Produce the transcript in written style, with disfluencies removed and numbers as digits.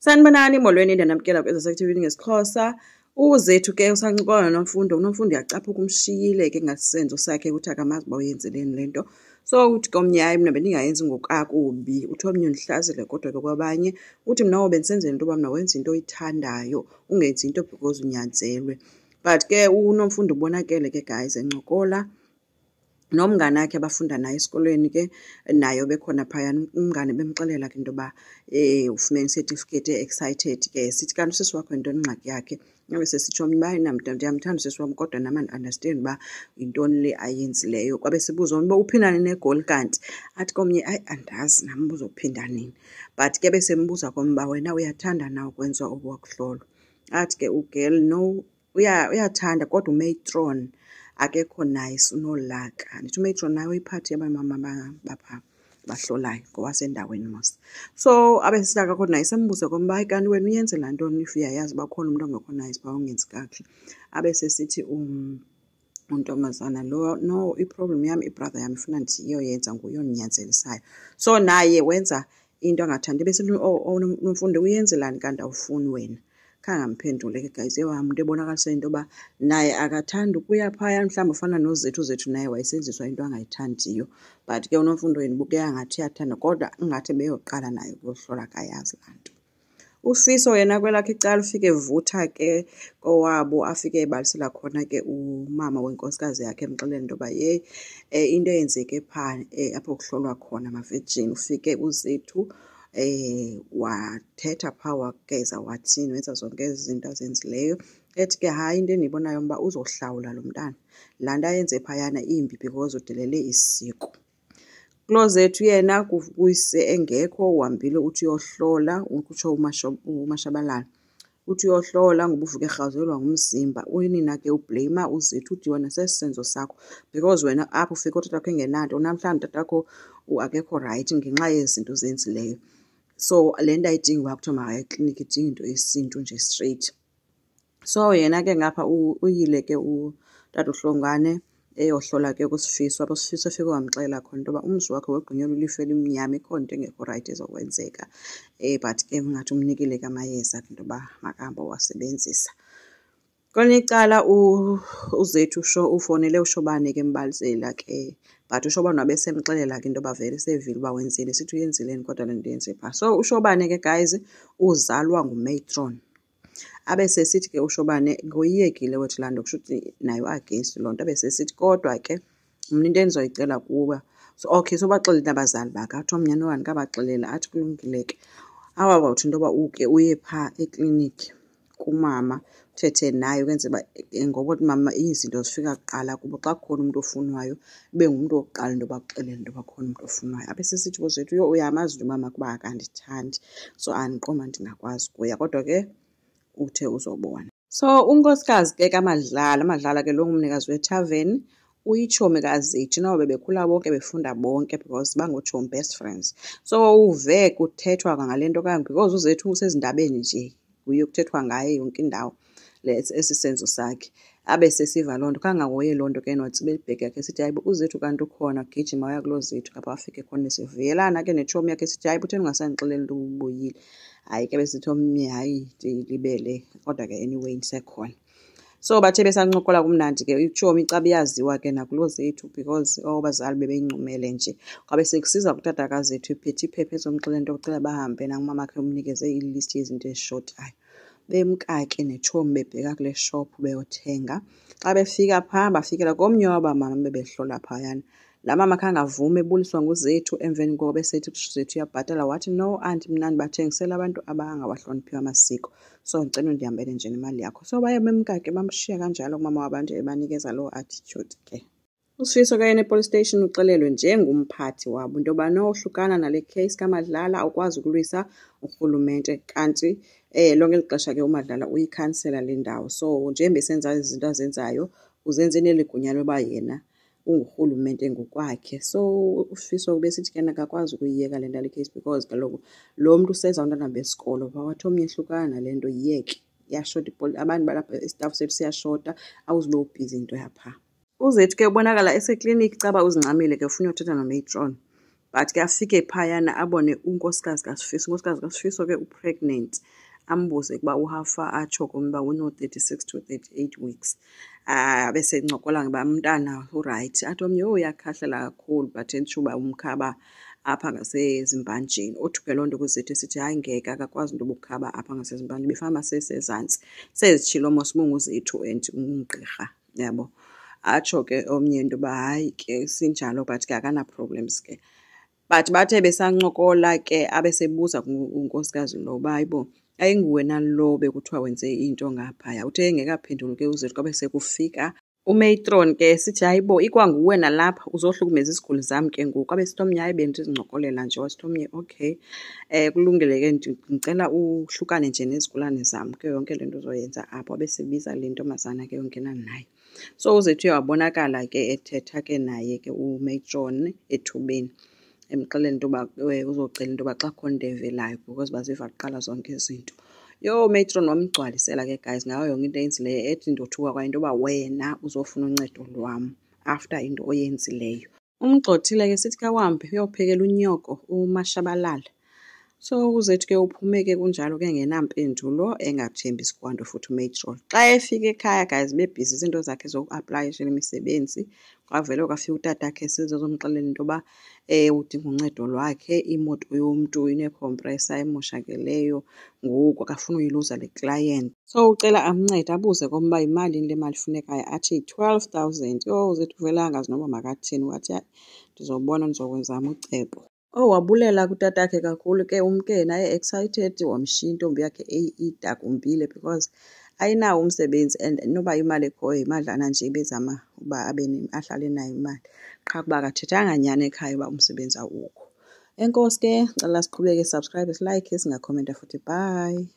Sanibonani molweni endanamkela kwezaseTV ngesiXhosa. Uzethu ke usancokola nomfundo uyacapha ukumshiyile ke ngasisenzo sakhe ukuthi akamazi uba uyenzeleni lento. So uthi komnye hayi mina bendingayenzi ngokakubi. Uthi omnye undihlazile kodwa ke kwabanye uthi mna bendisenzela into yoba mna wenza into oyithandayo ungenzi into because unyanzelwe. But ke unomfundo ubonakele ke guys encokola nomngane wakhe abafunda naye esikolweni ke nayo bekhona phayana umngane bemxelela ke into yoba ufumene isertificate excited ke sithi kanti usisi wakho yintoni ingxaki yakhe ngabe sesitsho omnye ndiyamthanda usisi wam kodwa nam and-understand uba yintoni le ayenzileyo. Kwabe sibuza omnye uba uphindane negoli kanti athi komnye ayi andazi nam uzophinda nini. But ke besembuza komnye uba wena uyathanda na ukwenziwa obu wakuhlolwa. Athi ke ugirl no uyathanda kodwa umatron akekho nice unolaka. Ndithi umatron naye uyiphathi yabamama bapha bahlolayo ngowasendaweni mos. So abe sisaka akho nice embuze komba hayi kanti wena uyenzela ntoni if uyayazi uba khona umuntu ongekho nice pha ungenzi kakuhle. Abe sesithi untombazana lo no iproblem yami ibrother yami ifuna ndiyoyenza nguye ondinyanzelisayo. So naye wenza into angathandi bese nomfundo uyenzelani kanti awufuni wena. Khangamphendule ke guys umuntu ebonakalisa into yoba naye akathanda ukuya phaya mhlawumbi ufana nozethu naye wayesenziswa into angayithandiyo. But ke unomfundo yena ubukeka ngathi uyathanda kodwa ingathi beyoqala naye ukuyohlola akayazi laa nto. USifiso yena kwelakhe icala ufike evutha ke kowabo afike ebalisela khona ke umama wenkosikazi yakhe emxelela into yoba into eyenzeke phaa apho kuhlolwa khona ama-virgin. Ufike uzethu wathetha phaa wageza wathini wenza zonke ezi zinto azenzileyo. Ethi ke hayi into endiyibonayo mba uzohlawula lo mntana laa nto ayenze phayana imbi because udelele isiko. Kulozethu yena kuyise engekho uhambile uthi uyohlola ukutsho uMashabalala uthi uyohlola ngoba uvuke erhazelwa ngumzimba. Unina ke ubleyima uzethu uthi wena sesisenzo sakho because wena apho ufike utatakho engenanto namhlanje utatakho akekho right ngenxa yezinto zenzileyo. So le nto ayidingi uba kuthiwa makaya ekliniki idinga into yesintu nje straight. So yena ke ngapha uyile ke utata uHlongwane eyohlola ke kuSifiso. Apho uSifiso ufike wamxelela khona into yoba umzi wakhe wogqunyelwa ilifu elimnyama ikhona into engekho right ezokwenzeka. But ke ngathi umnikile ke amayeza into yoba makahambe wasebenzisa. Kwelinye icala uzethu ufowunele uShobane ke embalisela ke but uShobane wabesemxelela ke into yoba vele sevile uba wenzile sithi uyenzileni kodwa le nto yenze phaa. So uShobane ke guys uzalwa ngumatron. Abe sesithi ke uShobane ngoyiyekile wethu laa nto kusho ukuthi naye against loo nto. Abe sesithi kodwa ke mna into endizoyicela kuba so okay so baxelele abazali bakhe athi omnye no andikabaxelela athi kulungile ke awawuthi into yoba uke uye phaa ekliniki kumama uthethe naye ukwenzela uba ngoba mama izinto zifika kuqala kubo xa kukhona umuntu ofunwayo ibe ngumntu wokuqala into yoba kuxelele into yoba khona umuntu ofunwayo. Abe sesithi kozethu uyamazi umama kuba akandithandi so andiqomba ndingakwazi kuya kodwa ke uthe uzobona. So unkosikazi ke kaMadlala ke lo ngumnikazi wethaveni uyitshomi kaZethu nabo bebekhula bonke befunda bonke because bangotshomi best friends. So uve kuthethwa ngale nto kanga because uZethu usezindabeni nje kuye kuthethwa ngaye yonke indawo esisenzo sakhe. Abe sesiva loo nto kangangoye loo nto ke notsibelibheki yakhe sithi hayi uZethu kanti ukhona gijima waya kulo Zethu apha afike khona sivuyelana ke netshomi yakhe sithi hayi butheni ungasandixeleli into ubuyile. Hayi ke besithi omnye hayi ndilibele kodwa ke anyway ndisekhona. So bathe besancokola kumnandi ke itshomi icaba iyaziwa ke nakulo Zethu because abazali bebeyincumele nje. Kwabe sekusiza kutata kaZethu iphethe iphepha ezomxelela into yokucela bahambe nangumamakhe umnikeze ilist yezinto ezishotayo. Bemkake netshomi bebheka kule shop beyothenga. Xa befika phaa bafikela komnye wabamama bebehlola phayana. Laa mama khange avume ebuliswa nguZethu emveni koko besethi uZethu uyabhatala wathi no anti mna ndibathengisela abantu abangawahloniphiyo amasiko so ndicela undihambele nje nemali yakho. So baye bemkake bamshiya kanjalo kumama wabantu ebanikeza loo attitude ke. USifiso ke yena epolice station uxelelwe njengomphathi wabo into yoba nohlukana nale case kaMadlala awukwazi ukulwisa urhulumente kanti lonke eli xesha ke uMadlala uyikhansela le ndawo. So njengoba esenza izinto azenzayo uzenze neligunya loba yena ungurhulumente ngokwakhe. So uSifiso besithi ke akakwazi ukuyiyeka le nto le case because kaloku lo mntu useza abantwana besikolo wathi omnye ehlukana nale nto yiyeke yashota abantu balapha istaff sethu siyashota awuzibe ubhizi into yapha. UZethu ke ubonakala esekliniki caba uzincamile ke ufuna uyothetha nomatron But ke afike phayana abone unkosikazi kaSifiso. Unkosikazi kaSifiso ke upregnant. Ambuze ukuba uhafa atsho kum uba uno-36 to 38 weeks. Bese ncokola ngoba umntana urayithi. Athi omnye, yho, uyakhahlela kakhulu but nditsho uba umkhaba apha ngasezimbanjeni. Uthi ke loo nto kuzethu sithi hayi ngeke akakwazi into yobukhaba apha ngasezimbanjeni. Befama sesezantsi. Sezitshilo mos ubungu zethu and ungugqirha, yabo. Atsho ke omnye into yoba hayi ke sinjalo but ke akana-problems ke. But bathe besancokola ke abesebuza unkosikazi lo uba hayibo, ayinguwe nalo bekuthiwa wenze into ngaphaya. Uthe engekaphenduli ke uzethu kwabe sekufika umatron ke sithi hayibo, ikwanguwe nalapha uzohlukumeza iziguli zam ke ngoku. Abe sithi omnye hayi bendizincokolela nje. Wasithi omnye okay, kulungile ke ndicela uhlukane nje nezigulane zam ke yonke le nto uzoyenza apho. Abe sebiza le ntombazana ke yongena nayo. So uzethu uye wabonakala ke ethetha ke naye ke umatron ethubeni, emxelela into yoba uzocela into yoba xa khona into evelayo because baziva kuqala zonke izinto. Yho, umatron wamgcwalisela ke guys ngayo yonke into eyenzileyo. Ethi ndothuka kwayo into yoba wena uzofuna uncedo lwam after into oyenzileyo. Umgxothile ke sithi kawuhambe uyophekela unyoko uMashabalala. So uzethu ke uphume ke kunjalo ke ngenampendulo, engathembisi kwanto futhi umatron. Xa efika ekhaya guys bebhizi izinto zakhe zokuaplayishela imisebenzi. Kwavele kwafika utatakhe sizozomxelela into yoba udinga uncedo lwakhe, imoto yomntu inekhompresa emoshakeleyo ngoku akafuna uyiluza le client. So ucela amncede abuze komba yimalini le mali ifunekayo. Athi 12,000. Yho, uzethu uvele angazi noba makathini. Wathi hayi ndizobona ndizokwenza ucebo. Oh, wabulela kutatakhe kakhulu ke umke naye excited. Wamshiya intombi yakhe idakumbile because ayinawo umsebenzi and noba imali ekhoyo yimadlana nje bezama uba ahlale nayo imali. Qha kuba akathethanga nyani ekhaya uba umsebenzi awukho. Enkosi ke, cela siqhubeke, subscribe, silike, singakhomenta futhi. Bye.